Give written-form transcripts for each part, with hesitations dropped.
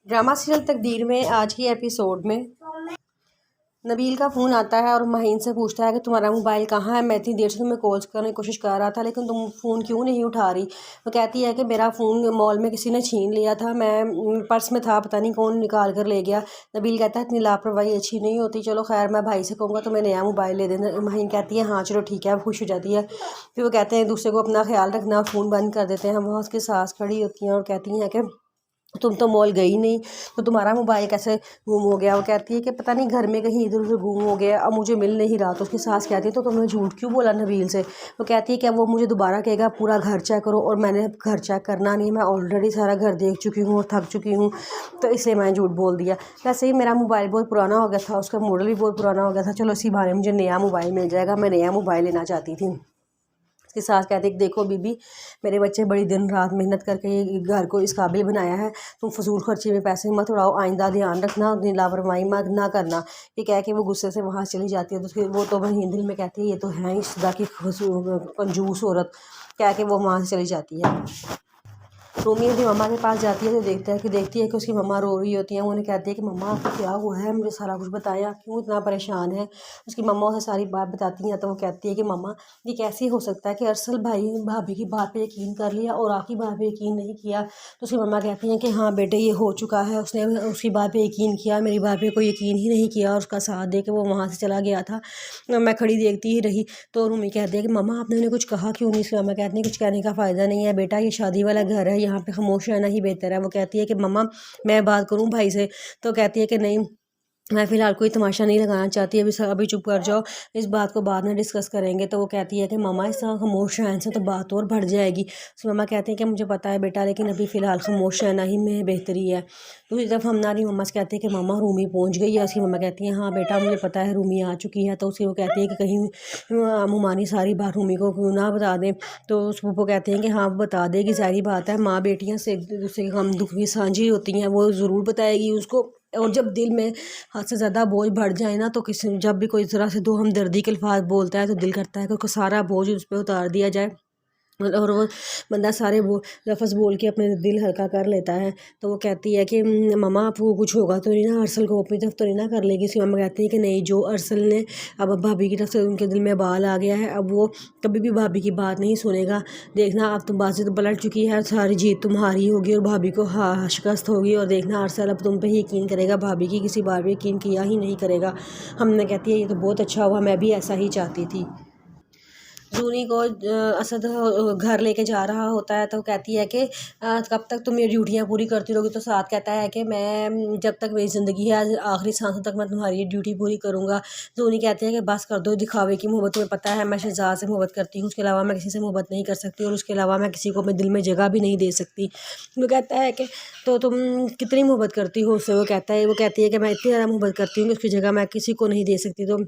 Drama serial तकदीर में आज की एपिसोड में नबील का फ़ोन आता है और माहीन से पूछता है कि तुम्हारा मोबाइल कहाँ है, मैं इतनी देर से तुम्हें कॉल करने की कोशिश कर रहा था लेकिन तुम फ़ोन क्यों नहीं उठा रही। वो कहती है कि मेरा फ़ोन मॉल में किसी ने छीन लिया था, मैं पर्स में था, पता नहीं कौन निकाल कर ले गया। नबील कहता है इतनी लापरवाही अच्छी नहीं होती, चलो खैर मैं भाई से कहूँगा तो मैं नया मोबाइल ले देना। माहीन कहती है हाँ चलो ठीक है, खुश हो जाती है। फिर वो कहते हैं एक दूसरे को अपना ख्याल रखना, फ़ोन बंद कर देते हैं। वहाँ उसकी सास खड़ी होती हैं और कहती हैं कि तुम तो मॉल गई नहीं तो तुम्हारा मोबाइल कैसे गुम हो गया। वो कहती है कि पता नहीं घर में कहीं इधर उधर गुम हो गया, अब मुझे मिल नहीं रहा। तो उसकी सास कहती है तो तुमने झूठ क्यों बोला नबील से। वो कहती है कि वो मुझे दोबारा कहेगा पूरा घर चेक करो और मैंने घर चेक करना नहीं, मैं ऑलरेडी सारा घर देख चुकी हूँ और थक चुकी हूँ, तो इसलिए मैंने झूठ बोल दिया। वैसे ही मेरा मोबाइल बहुत पुराना हो गया था, उसका मॉडल भी बहुत पुराना हो गया था, चलो इसी बहाने मुझे नया मोबाइल मिल जाएगा, मैं नया मोबाइल लेना चाहती थी। उसके साथ कहते कि देखो बीबी, मेरे बच्चे बड़ी दिन रात मेहनत करके ये घर को इस काबिल बनाया है, तुम फजूल खर्ची में पैसे मत उड़ाओ, आइंदा ध्यान रखना, लापरवाही मत ना करना। ये कह के वो गुस्से से वहाँ चली जाती है। तो फिर वो तो वहीं दिल में कहती है ये तो है इस खुदा की कंजूस औरत, कह के वो वहाँ से चली जाती है। रोमी अपनी मम्मा के पास जाती है तो देखती है कि उसकी मम्मा रो रही होती हैं। वो उन्हें कहती है कि मम्मा आपको क्या हुआ है, मुझे सारा कुछ बताएं, आप क्यों इतना परेशान है। उसकी मम्मा उसे सारी बात बताती हैं तो वो कहती है कि मम्मा ये कैसे हो सकता है कि अरसल भाई भाभी की बात पे यकीन कर लिया और आपकी बात पे यकीन नहीं किया। तो उसकी मम्मा कहती हैं कि हाँ बेटे ये हो चुका है, उसने उसकी बात पे यकीन किया, मेरी बात पे कोई यकीन ही नहीं किया और उसका साथ दे के वो वहाँ से चला गया था, मैं खड़ी देखती ही रही। तो रूमी कहती है कि मम्मा आपने उन्हें कुछ कहा क्यों नहीं। उसकी मम्मा कहती है कुछ कहने का फ़ायदा नहीं है बेटा, ये शादी वाला घर है, यहाँ पे खामोश रहना ही बेहतर है। वो कहती है कि मम्मा मैं बात करूँ भाई से। तो कहती है कि नहीं, मैं फ़िलहाल कोई तमाशा नहीं लगाना चाहती, अभी चुप कर जाओ, इस बात को बाद में डिस्कस करेंगे। तो वो कहती है कि मामा इस तरह खामोश रहने से तो बात और बढ़ जाएगी। उसकी मम्मा कहती है कि मुझे पता है बेटा, लेकिन अभी फ़िलहाल खामोश रहना ही में बेहतरी है। दूसरी तरफ हमनारी मम्मा से कहती है कि मामा रूमी पहुंच गई है। उसकी मम्मा कहती है हाँ बेटा मुझे पता है रूमी आ चुकी है। तो उसकी वो कहती है कि कहीं मुमानी सारी बात रूमी को क्यों ना बता दें। तो उस वो कहते हैं कि हाँ बता देगी, सारी बात है, माँ बेटियाँ से एक दूसरे के गम दुख की साझी होती हैं, वो ज़रूर बताएगी उसको। और जब दिल में हद से ज़्यादा बोझ बढ़ जाए ना, तो किसी जब भी कोई ज़रा से दो हमदर्दी के अल्फाज बोलता है तो दिल करता है कि उसको सारा बोझ उस पर उतार दिया जाए और वो बंदा सारे वो लफ्ज़ बोल के अपने दिल हल्का कर लेता है। तो वो कहती है कि मम्मा आपको कुछ होगा तो नहीं ना, अरसल को अपनी तरफ तो नहीं ना कर लेगी। उसकी मम्मा कहती है कि नहीं, जो अरसल ने अब भाभी की तरफ से उनके दिल में बाल आ गया है, अब वो कभी भी भाभी की बात नहीं सुनेगा। देखना अब तुम बाजी तो पलट चुकी है, सारी जीत तुम्हारी होगी और भाभी को शिकस्त होगी। और देखना अरसल अब तुम पे ही यकीन करेगा, भाभी की किसी बार भी यकीन किया ही नहीं करेगा। हमने कहती है ये तो बहुत अच्छा हुआ, मैं भी ऐसा ही चाहती थी। जूनी को असद घर लेके जा रहा होता है तो कहती है कि कब तक तुम ये ड्यूटियाँ पूरी करती रहोगी। तो साथ कहता है कि मैं जब तक मेरी ज़िंदगी है आखिरी सांसों तक मैं तुम्हारी ये ड्यूटी पूरी करूँगा। जूनी कहती है कि बस कर दो दिखावे की मोहब्बत, तुम्हें पता है मैं शहजाद से मोहब्बत करती हूँ, उसके अलावा मैं किसी से मोहब्बत नहीं कर सकती और उसके अलावा मैं किसी को अपने दिल में जगह भी नहीं दे सकती। वो कहता है कि तो तुम कितनी मोहब्बत करती हो उससे। वो कहती है कि मैं इतनी ज़्यादा मोहब्बत करती हूँ कि उसकी जगह मैं किसी को नहीं दे सकती। तो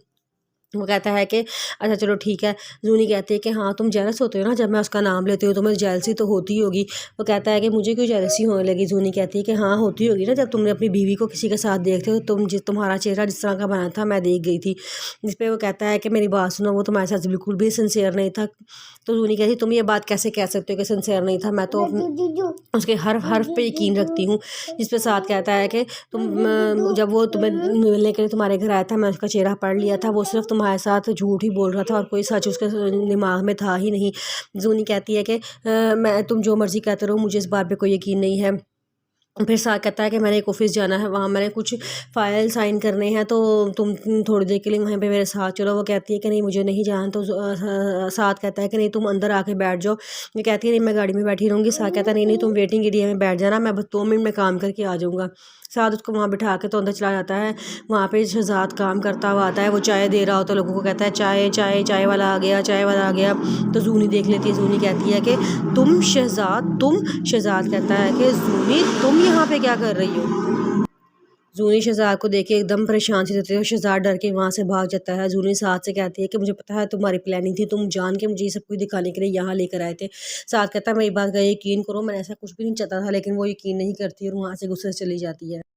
वो कहता है कि अच्छा चलो ठीक है। जूनी कहती है कि हाँ तुम जेलस होते हो ना जब मैं उसका नाम लेती हूँ, तुम्हें जेलसी तो होती होगी। वो कहता है कि मुझे क्यों जेलसी होने लगी। जूनी कहती है कि हाँ होती होगी ना, जब तुमने अपनी बीवी को किसी के साथ देखते हो, तुम्हारा चेहरा जिस तरह का बना था मैं देख गई थी। जिस पे वो कहता है कि मेरी बात सुनो, वो तुम्हारे साथ बिल्कुल भी सिंसियर नहीं था। तो जूनी कहती तुम ये बात कैसे कह सकते हो कि सिंसियर नहीं था, मैं तो उसके हर हर्फ पे यकीन रखती हूँ। जिस पे साथ कहता है कि जब वो तुम्हें मिलने के लिए तुम्हारे घर आया था, मैं उसका चेहरा पढ़ लिया था, वो सिर्फ तुम्हारे साथ झूठ ही बोल रहा था और कोई सच उसके दिमाग में था ही नहीं। जूनी कहती है कि मैं तुम जो मर्ज़ी कहते रहो, मुझे इस बात पे कोई यकीन नहीं है। फिर साथ कहता है कि मैंने एक ऑफिस जाना है, वहाँ मैंने कुछ फ़ाइल साइन करने हैं, तो तुम थोड़ी देर के लिए वहीं पे मेरे साथ चलो। वो कहती है कि नहीं मुझे नहीं जाना। तो साथ कहता है कि नहीं तुम अंदर आके बैठ जाओ। ये कहती है नहीं मैं गाड़ी में बैठी रहूँगी। साथ कहता है नहीं नहीं तुम वेटिंग एरिया में बैठ जाना, मैं बस 2 मिनट में काम करके आ जाऊँगा। साथ उसको वहाँ बिठा के तो अंदर चला जाता है। वहाँ पे शहजाद काम करता हुआ आता है, वो चाय दे रहा होता है लोगों को, कहता है चाय चाय चाय वाला आ गया, चाय वाला आ गया। तो जूनी देख लेती है, जूनी कहती है कि तुम शहजाद तुम। शहजाद कहता है कि जूनी तुम यहाँ पे क्या कर रही हो। जूनी शहजाद को देख के एकदम परेशान सी देती है, शहजाद डर के वहाँ से भाग जाता है। जूनी साथ से कहती है कि मुझे पता है तुम्हारी प्लानिंग थी, तुम जान के मुझे ये सब कुछ दिखाने के लिए यहाँ लेकर आए थे। साथ कहता है मेरी बात का यकीन करो, मैंने ऐसा कुछ भी नहीं चाहता था, लेकिन वो यकीन नहीं करती और वहाँ से गुस्से से चली जाती है।